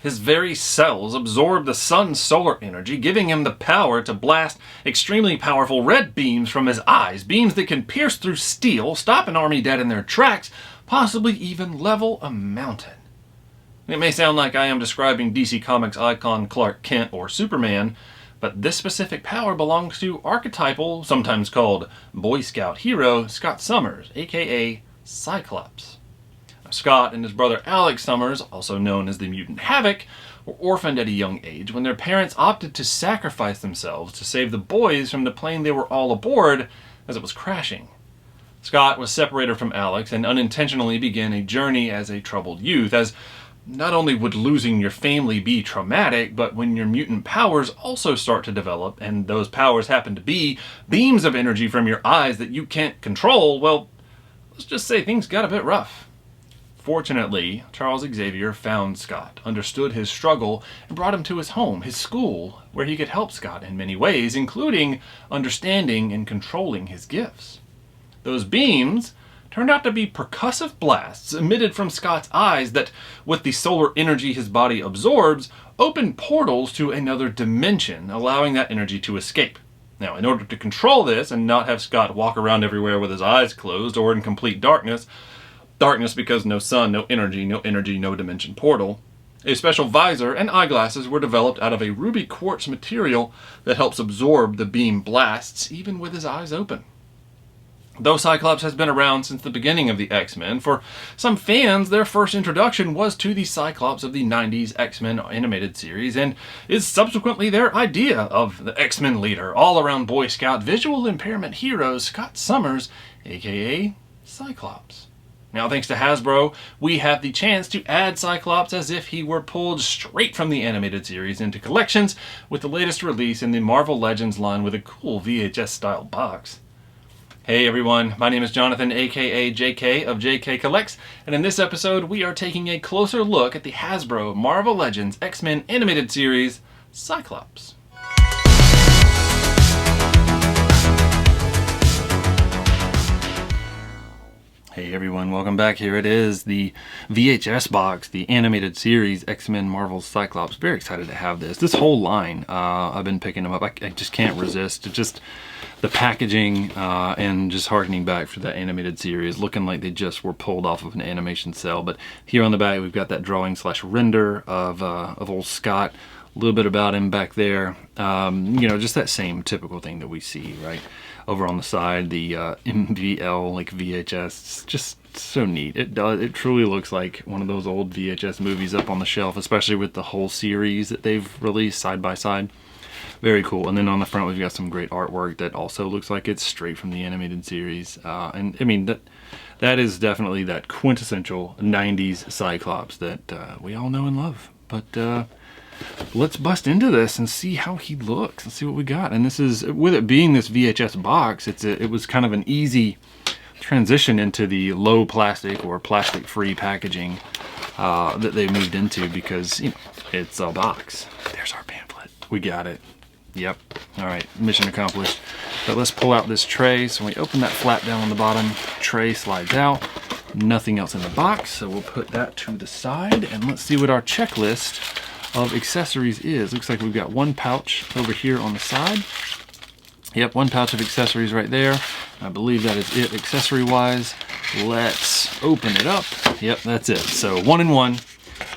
His very cells absorb the sun's solar energy, giving him the power to blast extremely powerful red beams from his eyes, beams that can pierce through steel, stop an army dead in their tracks, possibly even level a mountain. It may sound like I am describing DC Comics icon Clark Kent or Superman, but this specific power belongs to archetypal, sometimes called Boy Scout hero, Scott Summers, aka Cyclops. Scott and his brother Alex Summers, also known as the Mutant Havoc, were orphaned at a young age when their parents opted to sacrifice themselves to save the boys from the plane they were all aboard as it was crashing. Scott was separated from Alex and unintentionally began a journey as a troubled youth, as not only would losing your family be traumatic, but when your mutant powers also start to develop, and those powers happen to be beams of energy from your eyes that you can't control, well, let's just say things got a bit rough. Fortunately, Charles Xavier found Scott, understood his struggle, and brought him to his home, his school, where he could help Scott in many ways, including understanding and controlling his gifts. Those beams turned out to be percussive blasts emitted from Scott's eyes that, with the solar energy his body absorbs, open portals to another dimension, allowing that energy to escape. Now, in order to control this and not have Scott walk around everywhere with his eyes closed or in complete darkness because no sun, no energy, no dimension portal, a special visor and eyeglasses were developed out of a ruby quartz material that helps absorb the beam blasts even with his eyes open. Though Cyclops has been around since the beginning of the X-Men, for some fans their first introduction was to the Cyclops of the 90s X-Men animated series and is subsequently their idea of the X-Men leader, all-around Boy Scout visual impairment hero Scott Summers, aka Cyclops. Now, thanks to Hasbro, we have the chance to add Cyclops as if he were pulled straight from the animated series into collections, with the latest release in the Marvel Legends line with a cool VHS-style box. Hey everyone, my name is Jonathan, aka JK of JK Collects, and in this episode we are taking a closer look at the Hasbro Marvel Legends X-Men animated series, Cyclops. Hey everyone, welcome back. Here it is, the VHS box, the animated series, X-Men Marvel's Cyclops. Very excited to have this. This whole line, I've been picking them up. I just can't resist. It's just the packaging and just harkening back for that animated series, looking like they just were pulled off of an animation cell. But here on the back, we've got that drawing slash render of old Scott. A little bit about him back there. You know, just that same typical thing that we see, right? Over on the side, the MVL, like VHS, it's just so neat. It truly looks like one of those old VHS movies up on the shelf, especially with the whole series that they've released side by side. Very cool. And then on the front, we've got some great artwork that also looks like it's straight from the animated series. And I mean, that is definitely that quintessential 90s Cyclops that we all know and love. But let's bust into this and see how he looks and see what we got. And this is, with it being this VHS box, it was kind of an easy transition into the low plastic or plastic-free packaging that they moved into, because, you know, it's a box. There's our pamphlet. We got it. Yep. All right, mission accomplished. But let's pull out this tray. So when we open that flap down on the bottom, tray slides out. Nothing else in the box, so we'll put that to the side, and let's see what our checklist of accessories is. Looks like we've got one pouch over here on the side. Yep, one pouch of accessories right there. I believe that is it accessory wise. Let's open it up. Yep, that's it. So 1 and 1.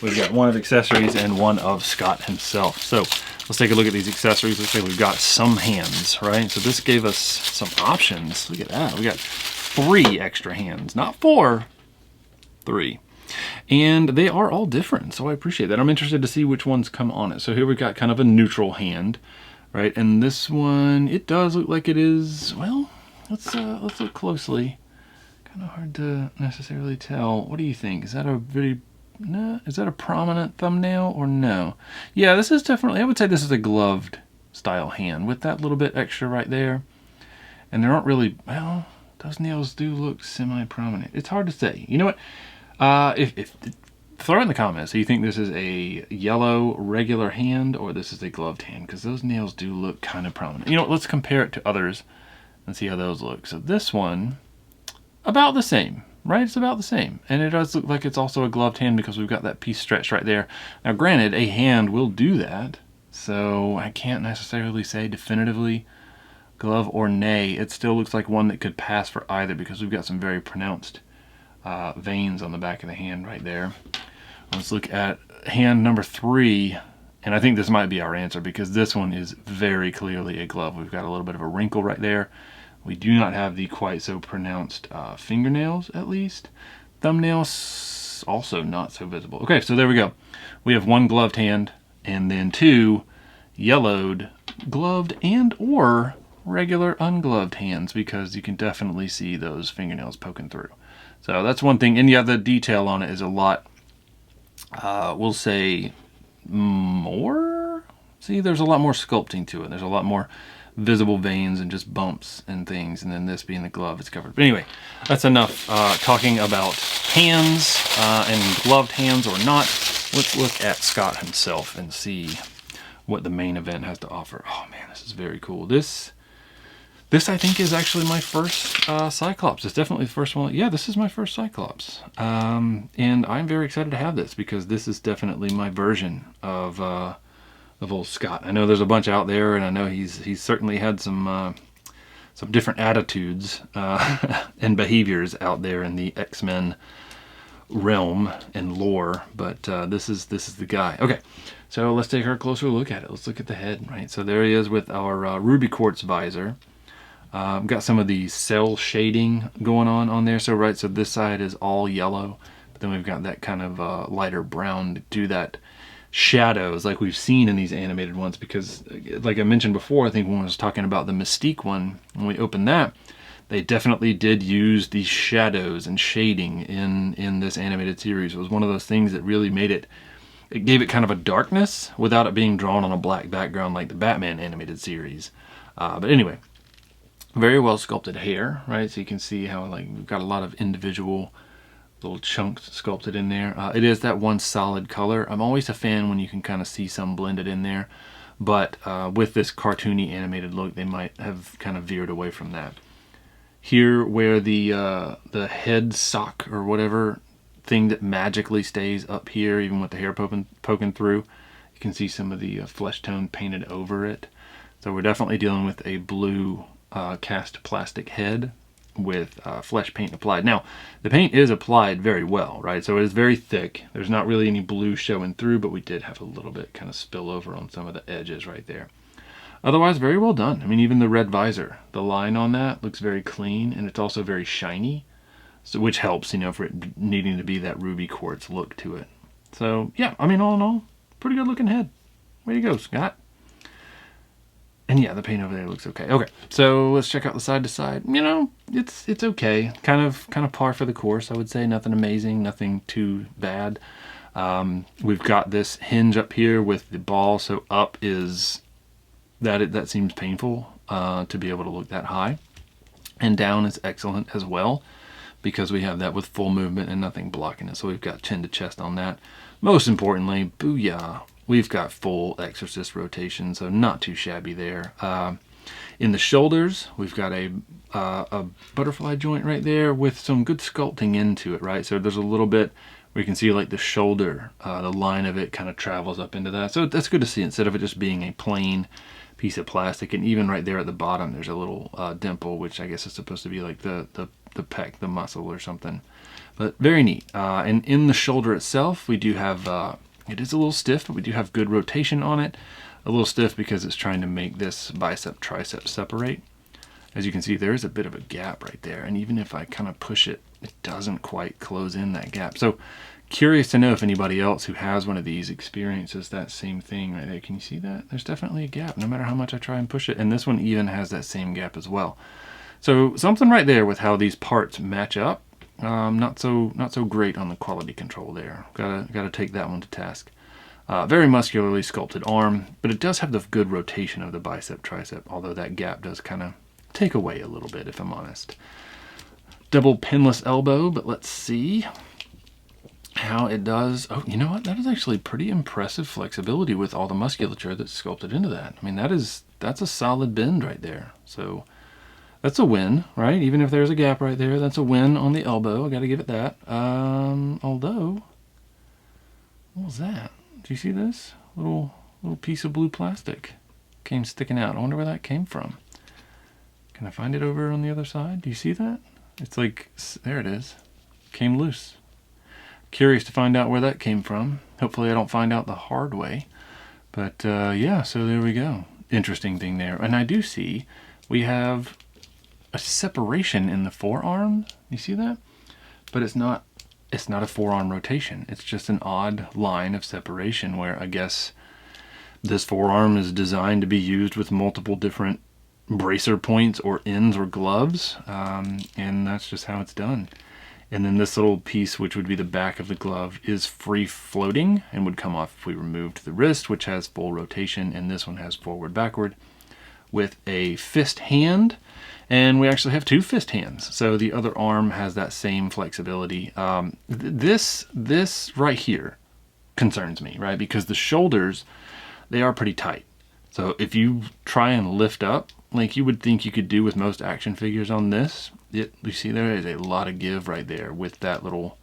We've got one of accessories and one of Scott himself. So let's take a look at these accessories. Looks like we've got some hands, right? So this gave us some options. Look at that. We got 3 extra hands, not 4, 3. And they are all different, so I appreciate that. I'm interested to see which ones come on it. So here we've got kind of a neutral hand, right? And this one, it does look like it is, well, let's look closely. Kind of hard to necessarily tell. What do you think? Is that a prominent thumbnail or no? Yeah, this is definitely, I would say this is a gloved style hand with that little bit extra right there. And there aren't really, well, those nails do look semi-prominent. It's hard to say. You know what? If throw in the comments, do you think this is a yellow regular hand or this is a gloved hand? Because those nails do look kind of prominent. You know what, let's compare it to others and see how those look. So this one, about the same. right? It's about the same. And it does look like it's also a gloved hand because we've got that piece stretched right there. Now granted, a hand will do that, so I can't necessarily say definitively glove or nay. It still looks like one that could pass for either because we've got some very pronounced veins on the back of the hand right there. Let's look at hand number 3, and I think this might be our answer because this one is very clearly a glove. We've got a little bit of a wrinkle right there. We do not have the quite so pronounced fingernails, at least. Thumbnails also not so visible. Okay, so there we go. We have 1 gloved hand and then 2 yellowed gloved and or regular ungloved hands because you can definitely see those fingernails poking through. So that's one thing. And yeah, the detail on it is a lot, we'll say more. See, there's a lot more sculpting to it. There's a lot more visible veins and just bumps and things. And then this being the glove, it's covered. But anyway, that's enough talking about hands and gloved hands or not. Let's look at Scott himself and see what the main event has to offer. Oh man, this is very cool. This I think is actually my first Cyclops. It's definitely the first one. Yeah, this is my first Cyclops. And I'm very excited to have this because this is definitely my version of old Scott. I know there's a bunch out there, and I know he's certainly had some different attitudes and behaviors out there in the X-Men realm and lore, but this is the guy. Okay, so let's take a closer look at it. Let's look at the head, right? So there he is with our ruby quartz visor. Got some of the cell shading going on there. So right, so this side is all yellow, but then we've got that kind of lighter brown to do that shadows like we've seen in these animated ones, because like I mentioned before, I think when I was talking about the Mystique one, when we opened that, they definitely did use these shadows and shading in this animated series. It was one of those things that really made it gave it kind of a darkness without it being drawn on a black background like the Batman animated series. But anyway, very well sculpted hair, right? So you can see how like we've got a lot of individual little chunks sculpted in there. It is that one solid color. I'm always a fan when you can kind of see some blended in there, but with this cartoony animated look, they might have kind of veered away from that. Here, where the head sock or whatever thing that magically stays up here, even with the hair poking through, you can see some of the flesh tone painted over it. So we're definitely dealing with a blue cast plastic head with flesh paint applied. Now, the paint is applied very well, right? So it is very thick. There's not really any blue showing through, but we did have a little bit kind of spill over on some of the edges right there. Otherwise, very well done. I mean, even the red visor, the line on that looks very clean, and it's also very shiny, so which helps, you know, for it needing to be that ruby quartz look to it. So yeah, I mean, all in all, pretty good looking head. Way to go, Scott. And yeah, the paint over there looks okay. Okay, so let's check out the side to side. You know, it's okay. Kind of par for the course, I would say. Nothing amazing, nothing too bad. We've got this hinge up here with the ball, so up is that seems painful to be able to look that high. And down is excellent as well, because we have that with full movement and nothing blocking it. So we've got chin to chest on that. Most importantly, booyah, we've got full exorcist rotation, so not too shabby there. In the shoulders, we've got a butterfly joint right there with some good sculpting into it, right? So there's a little bit where you can see like the shoulder, the line of it kind of travels up into that. So that's good to see instead of it just being a plain piece of plastic. And even right there at the bottom, there's a little dimple, which I guess is supposed to be like the pec, the muscle or something. But very neat. And in the shoulder itself, we do have, it is a little stiff, but we do have good rotation on it. A little stiff because it's trying to make this bicep tricep separate. As you can see, there is a bit of a gap right there. And even if I kind of push it, it doesn't quite close in that gap. So curious to know if anybody else who has one of these experiences that same thing right there. Can you see that? There's definitely a gap no matter how much I try and push it. And this one even has that same gap as well. So something right there with how these parts match up. Not so great on the quality control there. Gotta take that one to task. Very muscularly sculpted arm, but it does have the good rotation of the bicep tricep, although that gap does kind of take away a little bit, if I'm honest. Double pinless elbow, but let's see how it does. Oh, you know what? That is actually pretty impressive flexibility with all the musculature that's sculpted into that. I mean, that's a solid bend right there. So That's a win, right? Even if there's a gap right there, that's a win on the elbow. I got to give it that. Although, what was that? Do you see this? Little piece of blue plastic came sticking out. I wonder where that came from. Can I find it over on the other side? Do you see that? It's like, there it is. Came loose. Curious to find out where that came from. Hopefully I don't find out the hard way. But yeah, so there we go. Interesting thing there. And I do see we have a separation in the forearm. You see that? But it's not a forearm rotation. It's just an odd line of separation where I guess this forearm is designed to be used with multiple different bracer points or ends or gloves. And that's just how it's done. And then this little piece, which would be the back of the glove, is free floating and would come off if we removed the wrist, which has full rotation, and this one has forward backward with a fist hand. And we actually have two fist hands, so the other arm has that same flexibility. This right here concerns me, right? Because the shoulders, they are pretty tight. So if you try and lift up, like you would think you could do with most action figures on this, you see there is a lot of give right there with that little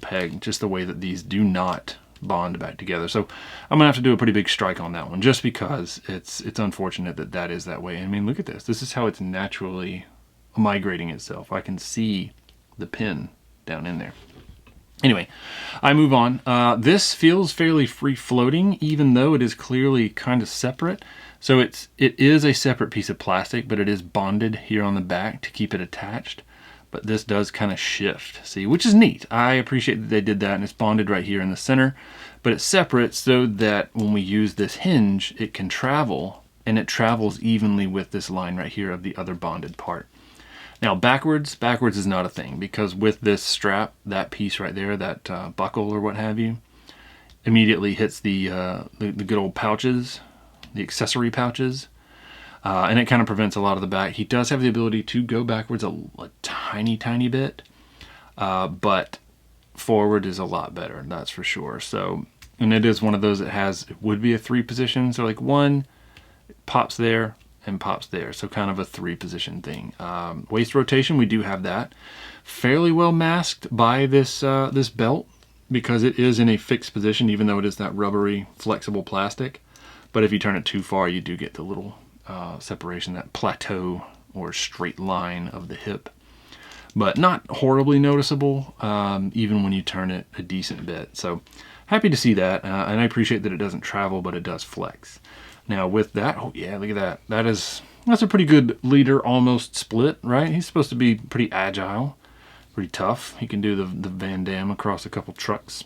peg, just the way that these do not bond back together. So I'm gonna have to do a pretty big strike on that one, just because it's unfortunate that is that way. I mean, look at this. This is how it's naturally migrating itself. I can see the pin down in there. Anyway, I move on. This feels fairly free floating, even though it is clearly kind of separate. So it is a separate piece of plastic, but it is bonded here on the back to keep it attached. But this does kind of shift, see, which is neat. I appreciate that they did that, and it's bonded right here in the center. But it's separate so that when we use this hinge, it can travel, and it travels evenly with this line right here of the other bonded part. Now backwards is not a thing, because with this strap, that piece right there, that buckle or what have you, immediately hits the good old pouches, the accessory pouches, and it kind of prevents a lot of the back. He does have the ability to go backwards a tiny bit, but forward is a lot better, that's for sure. So, and it is one of those that would be a 3 position, so like one pops there and pops there, so kind of a 3 position thing. Waist rotation, we do have that fairly well masked by this this belt, because it is in a fixed position, even though it is that rubbery flexible plastic. But if you turn it too far, you do get the little separation, that plateau or straight line of the hip, but not horribly noticeable, even when you turn it a decent bit. So happy to see that, and I appreciate that it doesn't travel, but it does flex. Now with that, oh yeah, look at that. That's a pretty good leader, almost split, right? He's supposed to be pretty agile, pretty tough. He can do the Van Damme across a couple trucks.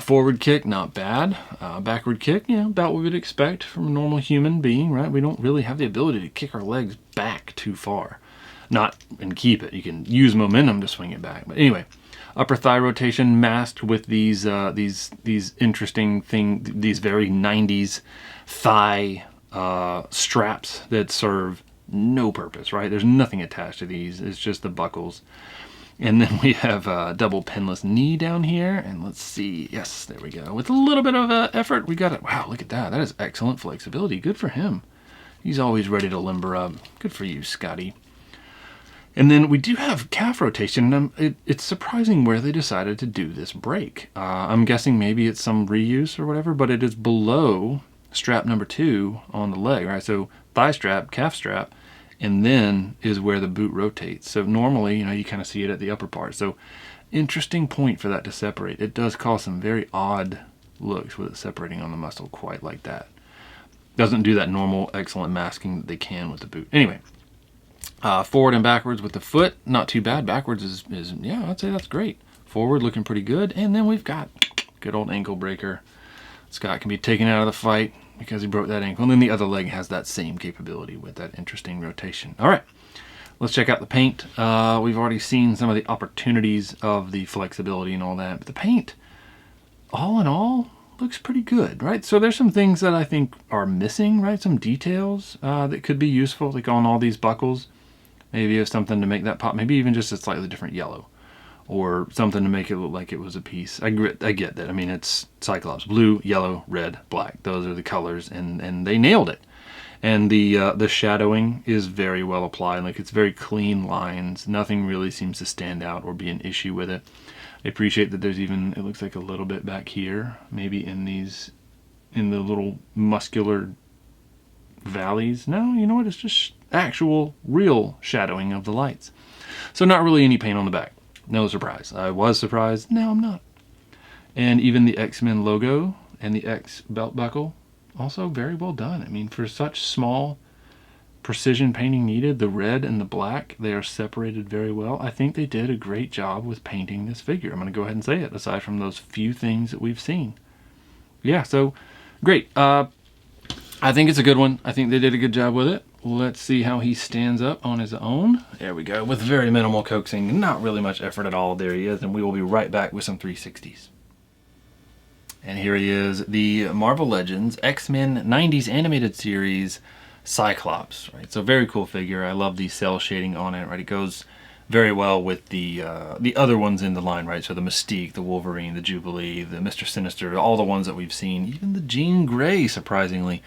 Forward kick, not bad. Backward kick, about what we'd expect from a normal human being, right? We don't really have the ability to kick our legs back too far. Not and keep it. You can use momentum to swing it back. But anyway, upper thigh rotation masked with these interesting these very 90s thigh straps that serve no purpose, right? There's nothing attached to these. It's just the buckles. And then we have a double pinless knee down here. And let's see. Yes, there we go. With a little bit of effort, we got it. Wow, look at that. That is excellent flexibility. Good for him. He's always ready to limber up. Good for you, Scotty. And then we do have calf rotation. And it's surprising where they decided to do this break. I'm guessing maybe it's some reuse or whatever, but it is below strap number 2 on the leg, right? So thigh strap, calf strap, and then is where the boot rotates. So normally, you kind of see it at the upper part. So interesting point for that to separate. It does cause some very odd looks with it separating on the muscle quite like that. Doesn't do that normal excellent masking that they can with the boot. Anyway, forward and backwards with the foot, not too bad. Backwards is yeah, I'd say that's great. Forward looking pretty good. And then we've got good old ankle breaker. Scott can be taken out of the fight because he broke that ankle. And then the other leg has that same capability with that interesting rotation. All right, let's check out the paint. We've already seen some of the opportunities of the flexibility and all that, but the paint, all in all, looks pretty good, right? So there's some things that I think are missing, right? Some details that could be useful, like on all these buckles. Maybe have something to make that pop. Maybe even just a slightly different yellow, or something to make it look like it was a piece. I get that. I mean, it's Cyclops. Blue, yellow, red, black. Those are the colors, and they nailed it. And the shadowing is very well applied. Like, it's very clean lines. Nothing really seems to stand out or be an issue with it. I appreciate that there's even, it looks like a little bit back here, maybe in the little muscular valleys. No, you know what? It's just actual, real shadowing of the lights. So not really any paint on the back. No surprise. I was surprised. Now I'm not. And even the X-Men logo and the X belt buckle, also very well done. I mean, for such small precision painting needed, the red and the black, they are separated very well. I think they did a great job with painting this figure. I'm going to go ahead and say it, aside from those few things that we've seen. Yeah, so great. I think it's a good one. I think they did a good job with it. Let's see how he stands up on his own. There we go, with very minimal coaxing, not really much effort at all. There he is, and we will be right back with some 360s. And here he is, the Marvel Legends X-Men 90s animated series Cyclops. Right, so very cool figure. I love the cell shading on it. Right, it goes very well with the other ones in the line. Right, so the Mystique, the Wolverine, the Jubilee, the Mr. Sinister, all the ones that we've seen, even the Jean Grey, surprisingly.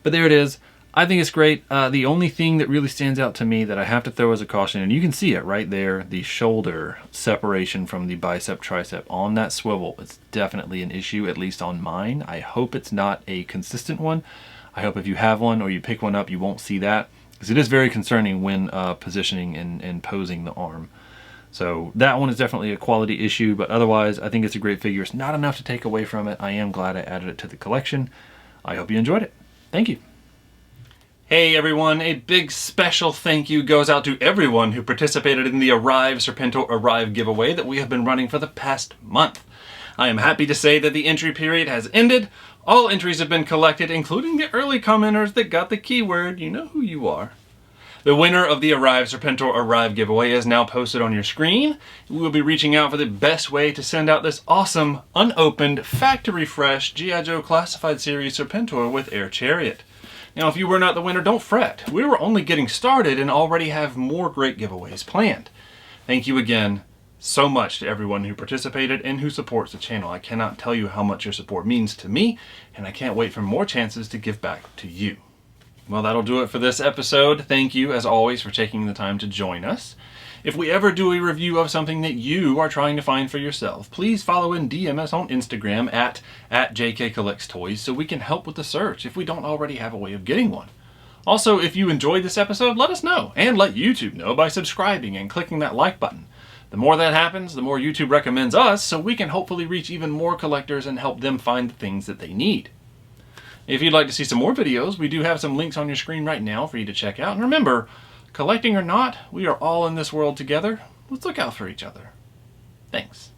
But there it is. I think it's great. The only thing that really stands out to me that I have to throw as a caution, and you can see it right there, the shoulder separation from the bicep tricep on that swivel. It's definitely an issue, at least on mine. I hope it's not a consistent one. I hope if you have one or you pick one up, you won't see that, because it is very concerning when positioning and posing the arm. So that one is definitely a quality issue, but otherwise I think it's a great figure. It's not enough to take away from it. I am glad I added it to the collection. I hope you enjoyed it. Thank you. Hey everyone, a big special thank you goes out to everyone who participated in the Arrive Serpentor Arrive giveaway that we have been running for the past month. I am happy to say that the entry period has ended. All entries have been collected, including the early commenters that got the keyword. You know who you are. The winner of the Arrive Serpentor Arrive giveaway is now posted on your screen. We will be reaching out for the best way to send out this awesome, unopened, factory fresh G.I. Joe Classified Series Serpentor with Air Chariot. Now, if you were not the winner, don't fret. We were only getting started and already have more great giveaways planned. Thank you again so much to everyone who participated and who supports the channel. I cannot tell you how much your support means to me, and I can't wait for more chances to give back to you. Well, that'll do it for this episode. Thank you, as always, for taking the time to join us. If we ever do a review of something that you are trying to find for yourself, please follow and DM us on Instagram at JKCollectsToys so we can help with the search if we don't already have a way of getting one. Also, if you enjoyed this episode, let us know, and let YouTube know by subscribing and clicking that like button. The more that happens, the more YouTube recommends us, so we can hopefully reach even more collectors and help them find the things that they need. If you'd like to see some more videos, we do have some links on your screen right now for you to check out. And remember, collecting or not, we are all in this world together. Let's look out for each other. Thanks.